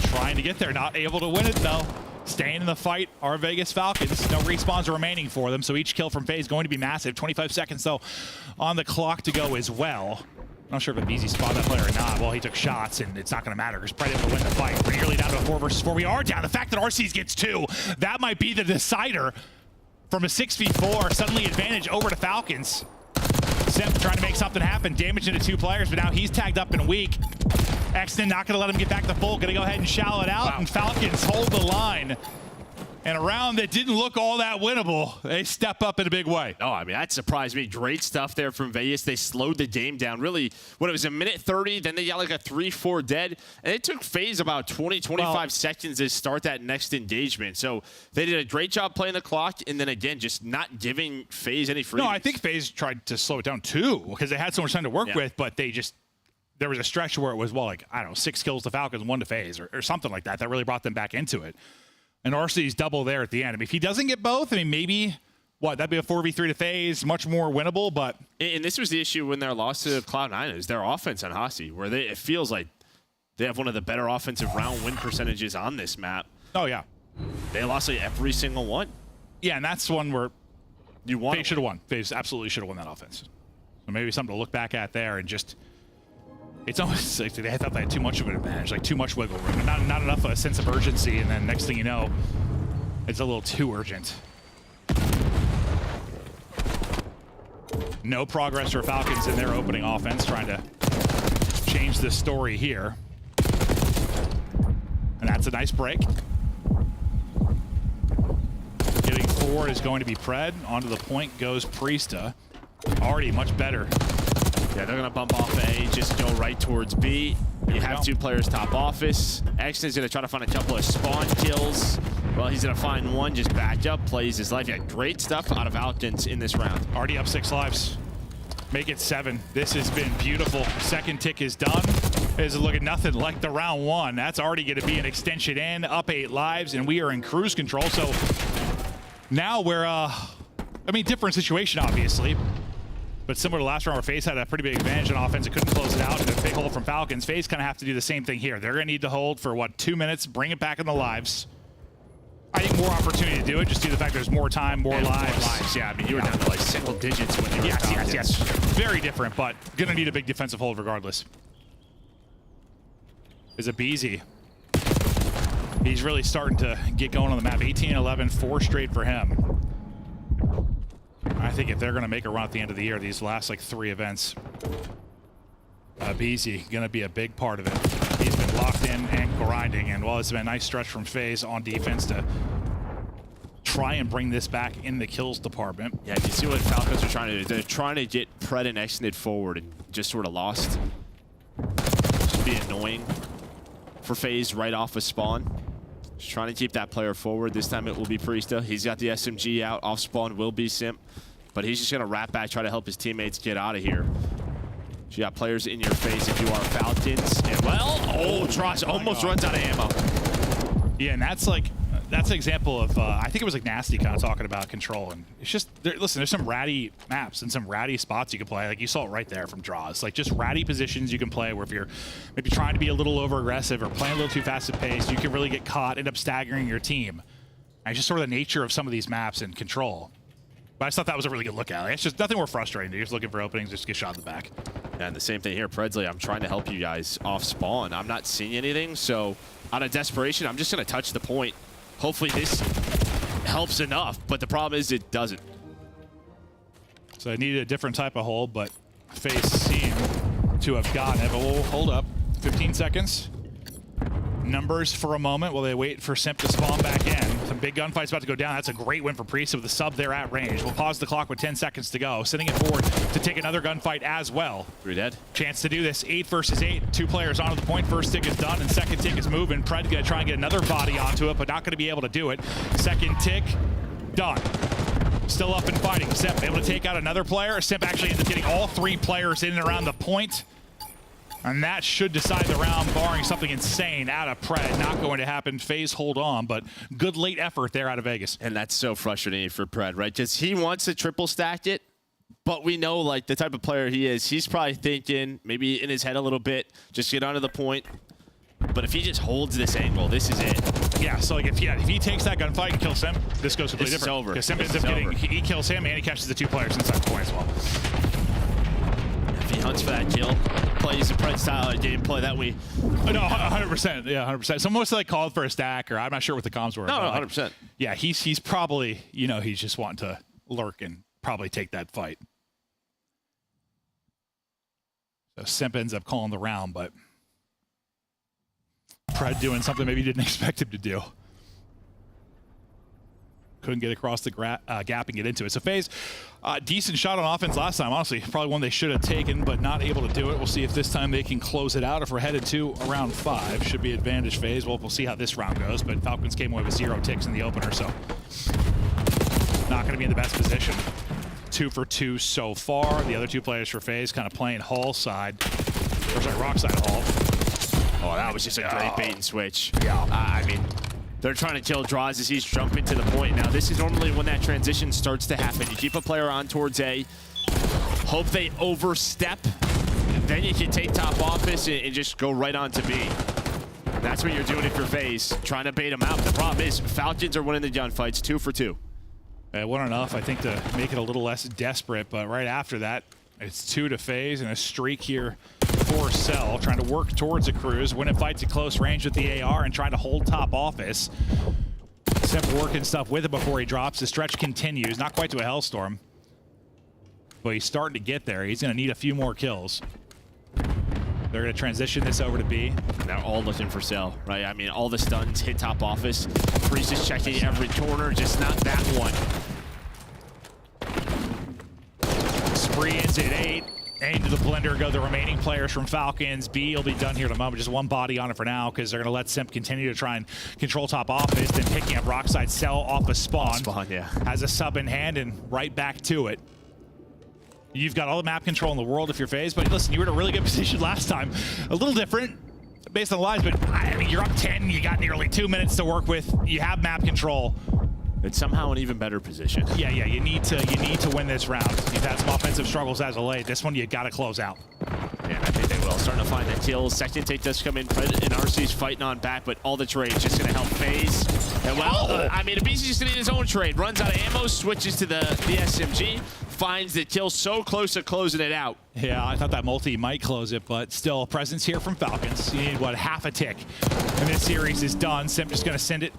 trying to get there, not able to win it though. Staying in the fight are Vegas Falcons. No respawns remaining for them, so each kill from FaZe is going to be massive. 25 seconds though on the clock to go as well. I'm not sure if Abizi spotted that player or not. Well, he took shots, and it's not going to matter because Pred able to win the fight. We're nearly down to a 4 versus 4. We are down. The fact that RCs gets 2, that might be the decider. From a 6v4, suddenly advantage over to Falcons. Simp trying to make something happen. Damage into 2 players, but now he's tagged up and weak. Exton not going to let him get back to full. Going to go ahead and shallow it out, and Falcons hold the line. And a round that didn't look all that winnable, they step up in a big way. Oh, I mean, that surprised me. Great stuff there from Vegas. They slowed the game down. Really, when it was a minute 30, then they got like a 3-4 dead. And it took FaZe about 20, 25 seconds to start that next engagement. So they did a great job playing the clock, and then again, just not giving FaZe any freedom. No, I think FaZe tried to slow it down too, because they had so much time to work with, but they just, there was a stretch where it was, well, like, I don't know, 6 kills to Falcons, 1 to FaZe, or something like that. That really brought them back into it. And RC's double there at the end. I mean, if he doesn't get both, I mean, maybe, what, that'd be a 4v3 to FaZe, much more winnable, but... And this was the issue when they're lost to Cloud9, is their offense on Hasi, where it feels like they have one of the better offensive round win percentages on this map. Oh, yeah. They lost like every single one. Yeah, and that's one where FaZe should have won. FaZe absolutely should have won that offense. So maybe something to look back at there and just... It's almost like they thought they had too much of an advantage, like too much wiggle room, and not enough of a sense of urgency, and then next thing you know, it's a little too urgent. No progress for Falcons in their opening offense, trying to change the story here. And that's a nice break. Getting forward is going to be Pred. Onto the point goes Priesta. Already much better. Yeah, they're going to bump off A, just go right towards B. You have 2 players top office. Exton's going to try to find a couple of spawn kills. Well, he's going to find one, just back up, plays his life. Yeah, great stuff out of Falcons in this round. Already up 6 lives. Make it 7. This has been beautiful. Second tick is done. It is looking nothing like the round 1. That's already going to be an extension in, up 8 lives, and we are in cruise control. So now we're, I mean, different situation, obviously. But similar to last round where FaZe had a pretty big advantage on offense and couldn't close it out, and a big hold from Falcons, FaZe kind of have to do the same thing here. They're going to need to hold for, what, 2 minutes, bring it back in the lives. I think more opportunity to do it, just due to the fact there's more time, more lives. Yeah, I mean, you were down to like single digits when you were Yes. Very different, but going to need a big defensive hold regardless. Is Abizi. He's really starting to get going on the map. 18-11, 4 straight for him. I think if they're going to make a run at the end of the year, these last like 3 events, Abizi going to be a big part of it. He's been locked in and grinding, and while it's been a nice stretch from FaZe on defense to try and bring this back in the kills department. Yeah, you see what Falcons are trying to do. They're trying to get Pred and Extended forward and just sort of lost. Just be annoying for FaZe right off of spawn. Just trying to keep that player forward. This time it will be Priesta. He's got the SMG out. Off spawn will be Simp. But he's just going to wrap back, try to help his teammates get out of here. So you got players in your face if you are Falcons. And well, Trosh almost runs out of ammo. Yeah, and that's like, that's an example of, I think it was like Nasty kind of talking about control. And it's just, listen, there's some ratty maps and some ratty spots you can play. Like you saw it right there from draws. Like just ratty positions you can play where if you're maybe trying to be a little over aggressive or playing a little too fast at pace, you can really get caught, end up staggering your team. And it's just sort of the nature of some of these maps and control. But I just thought that was a really good look at it. It's just nothing more frustrating. You're just looking for openings, just get shot in the back. And the same thing here, Predsley. I'm trying to help you guys off spawn. I'm not seeing anything, so out of desperation, I'm just going to touch the point. Hopefully this helps enough, but the problem is it doesn't. So I needed a different type of hold, but FaZe seem to have gotten it. But we'll hold up. 15 seconds. Numbers for a moment while they wait for Simp to spawn back in. Some big gunfights about to go down. That's a great win for Priest with the sub there at range. We'll pause the clock with 10 seconds to go. Sending it forward to take another gunfight as well. 3 dead. Chance to do this. 8 versus 8. 2 players onto the point. First tick is done and second tick is moving. Pred gonna try and get another body onto it, but not gonna be able to do it. Second tick, done. Still up and fighting. Simp able to take out another player. Simp actually ends up getting all 3 players in and around the point. And that should decide the round, barring something insane out of Pred. Not going to happen. FaZe hold on, but good late effort there out of Vegas. And that's so frustrating for Pred, right? Because he wants to triple stack it, but we know like the type of player he is. He's probably thinking, maybe in his head a little bit, just get onto the point. But if he just holds this angle, this is it. Yeah, so like if he takes that gunfight and kills Simp, this goes completely This is different. over. Because Simp This ends up is getting, over. he kills him and he catches the 2 players inside the point as well. If he hunts for that kill, plays the Pred style of gameplay that we... No, 100%. Yeah, 100%. Someone was like called for a stack, or I'm not sure what the comms were. No, but, 100%. Yeah, he's probably, you know, he's just wanting to lurk and probably take that fight. So Simp ends up calling the round, but Pred doing something maybe he didn't expect him to do. Couldn't get across the gap and get into it. So FaZe, decent shot on offense last time. Honestly, probably one they should have taken, but not able to do it. We'll see if this time they can close it out. If we're headed to around 5, should be advantage FaZe. Well, we'll see how this round goes, but Falcons came away with 0 ticks in the opener, so not going to be in the best position. 2 for 2 so far. The other 2 players for FaZe kind of playing Hall side. Or sorry, Rock side Hall. Oh, that was just a great bait and switch. Yeah. I mean, they're trying to kill draws as he's jumping to the point. Now, this is normally when that transition starts to happen. You keep a player on towards A, hope they overstep, then you can take top office and just go right on to B. That's what you're doing if you're FaZe, trying to bait them out. The problem is Falcons are winning the gunfights 2 for 2. It wasn't enough, I think, to make it a little less desperate, but right after that, it's 2 to FaZe and a streak here for Cell, trying to work towards a cruise, win a fight at close range with the AR and trying to hold top office. Simp working stuff with it before he drops. The stretch continues, not quite to a Hellstorm, but he's starting to get there. He's going to need a few more kills. They're going to transition this over to B. They're all looking for Cell, right? I mean, all the stuns hit top office. Priest is checking every corner, just not that one. Spree ends at 8. Into the blender go the remaining players from Falcons. B will be done here in a moment. Just 1 body on it for now because they're going to let Simp continue to try and control top office. Then picking up Rockside Cell off a spawn. Yeah. Has a sub in hand and right back to it. You've got all the map control in the world if you're FaZe, but listen, you were in a really good position last time. A little different based on the lives, but I mean, you're up 10. You got nearly 2 minutes to work with. You have map control. It's somehow an even better position. Yeah, you need to win this round. You've had some offensive struggles as of late. This one you got to close out. Yeah, I think they will. Starting to find that kills. Second take does come in. Pred and RC's fighting on back, but all the trades just going to help FaZe. And well, I mean, Abisi's just going to need his own trade. Runs out of ammo, switches to the SMG, finds the kill so close to closing it out. Yeah, I thought that multi might close it, but still, presence here from Falcons. You need, what, half a tick. And this series is done. Simp just going to send it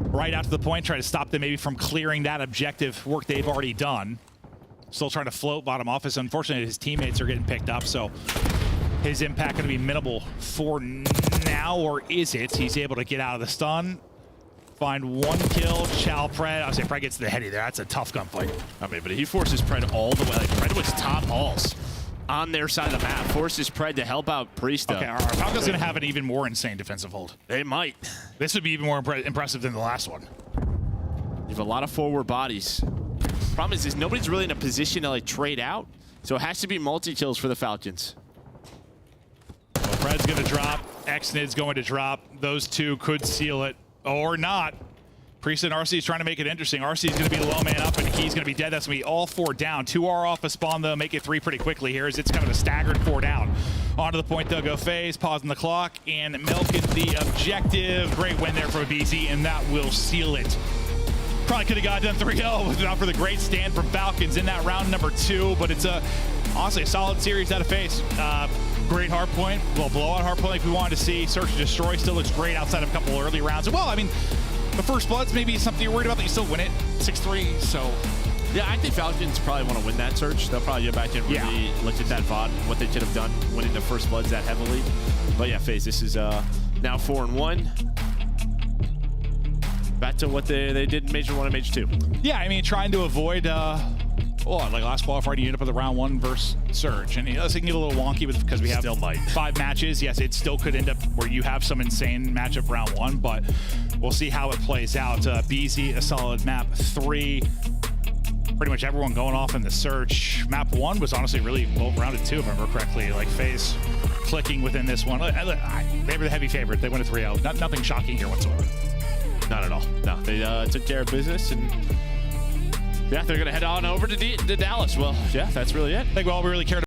right out to the point, try to stop them maybe from clearing that objective work they've already done. Still trying to float bottom office. Unfortunately, his teammates are getting picked up, so his impact going to be minimal for now, or is it? He's able to get out of the stun, find 1 kill. Chow Pred. I'll say Pred gets the heady there. That's a tough gunfight. I mean, but he forces Pred all the way. Like, Pred was top halls on their side of the map. Forces Pred to help out Priest. Okay, our Falcons going to have an even more insane defensive hold. They might. This would be even more impressive than the last one. You have a lot of forward bodies. Problem is nobody's really in a position to like trade out, so it has to be multi-kills for the Falcons. Red's going to drop. Xnid's going to drop. Those two could seal it or not. Priest and RC is trying to make it interesting. RC is going to be the low man up, and he's going to be dead. That's going to be all 4 down. 2 are off a spawn, though. Make it 3 pretty quickly here as it's kind of a staggered 4 down. Onto the point, they'll go phase, pausing the clock, and milking the objective. Great win there for BZ, and that will seal it. Probably could have got done 3-0 if not for the great stand from Falcons in that round number 2, but it's honestly a solid series out of phase. Great hardpoint. Well, blowout hardpoint like we wanted to see. Search and destroy still looks great outside of a couple early rounds. Well, I mean, the first bloods maybe something you're worried about, that you still win it 6-3. So yeah, I think Falcons probably want to win that search. They'll probably go back and really look at that VOD, what they could have done winning the first bloods that heavily. But yeah, FaZe, this is now 4-1. Back to what they did in Major 1 and Major 2. Yeah, I mean, trying to avoid like last qualifier, you end up with a round 1 versus Surge. And it can get a little wonky because we have 5 matches. Yes, it still could end up where you have some insane matchup round 1, but we'll see how it plays out. BZ, a solid map 3. Pretty much everyone going off in the Surge. Map 1 was honestly really well-rounded too, if I remember correctly. Like FaZe clicking within this one. They were the heavy favorite. They went to 3-0. Nothing shocking here whatsoever. Not at all. No, they took care of business, and yeah, they're going to head on over to Dallas. Well, yeah, that's really it. I think all we really cared about